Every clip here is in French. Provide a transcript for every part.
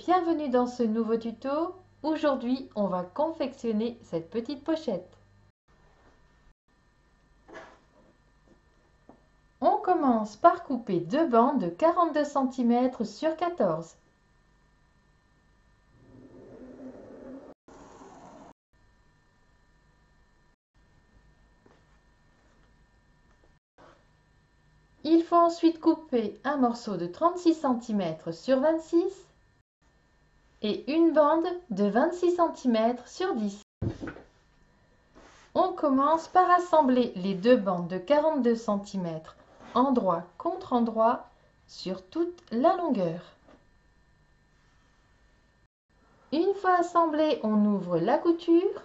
bienvenue dans ce nouveau tuto. Aujourd'hui, on va confectionner cette petite pochette. On commence par couper deux bandes de 42 cm sur 14. Il faut ensuite couper un morceau de 36 cm sur 26 et une bande de 26 cm sur 10. On commence par assembler les deux bandes de 42 cm endroit contre endroit sur toute la longueur. Une fois assemblé, on ouvre la couture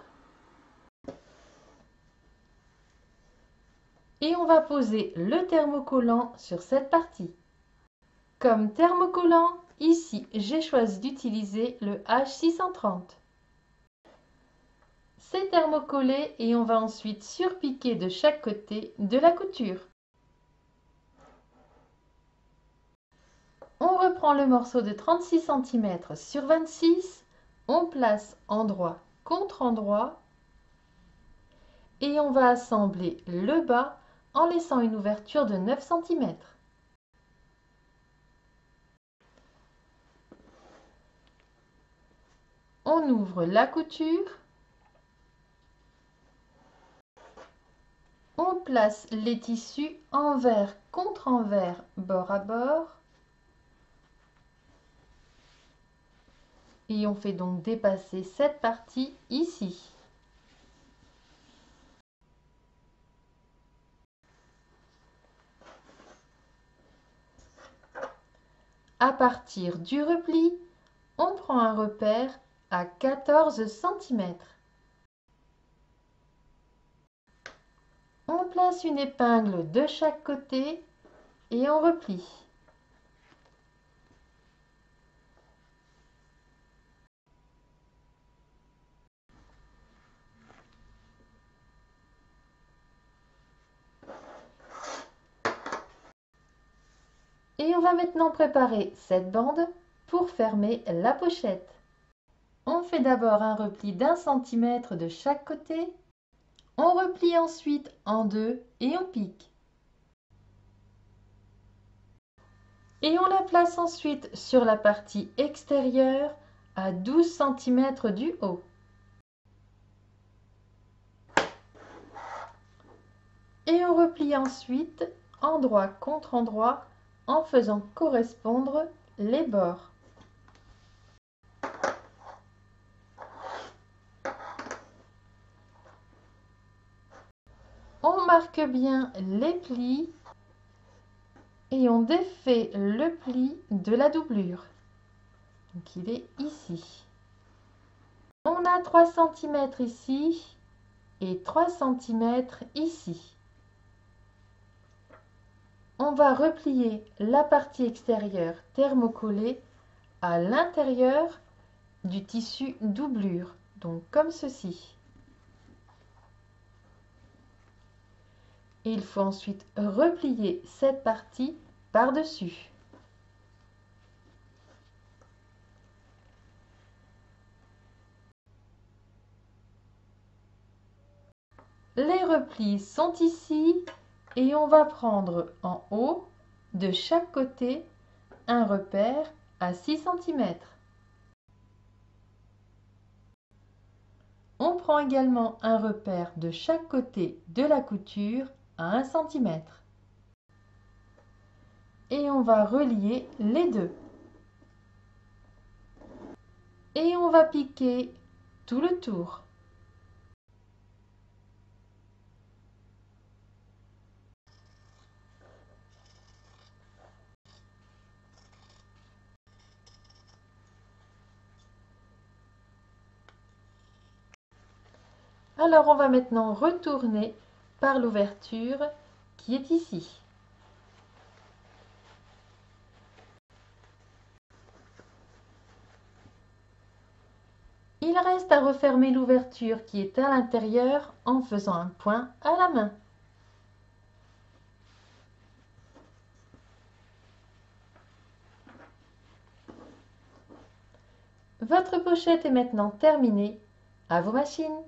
et on va poser le thermocollant sur cette partie. Comme thermocollant, ici j'ai choisi d'utiliser le H630. C'est thermocollé et on va ensuite surpiquer de chaque côté de la couture. On reprend le morceau de 36 cm sur 26, on place endroit contre endroit et on va assembler le bas en laissant une ouverture de 9 cm. On ouvre la couture, on place les tissus envers contre envers, bord à bord, et on fait donc dépasser cette partie ici. À partir du repli, on prend un repère à 14 cm. On place une épingle de chaque côté et on replie. Et on va maintenant préparer cette bande pour fermer la pochette. On fait d'abord un repli d'1 cm de chaque côté. On replie ensuite en deux et on pique. Et on la place ensuite sur la partie extérieure à 12 cm du haut. Et on replie ensuite endroit contre endroit en faisant correspondre les bords. On marque bien les plis et on défait le pli de la doublure. Donc il est ici. On a 3 cm ici et 3 cm ici. On va replier la partie extérieure thermocollée à l'intérieur du tissu doublure, donc comme ceci. Et il faut ensuite replier cette partie par-dessus. Les replis sont ici et on va prendre en haut de chaque côté un repère à 6 cm. On prend également un repère de chaque côté de la couture à 1 cm. Et on va relier les deux. Et on va piquer tout le tour. Alors on va maintenant retourner par l'ouverture qui est ici. Il reste à refermer l'ouverture qui est à l'intérieur en faisant un point à la main. Votre pochette est maintenant terminée. À vos machines!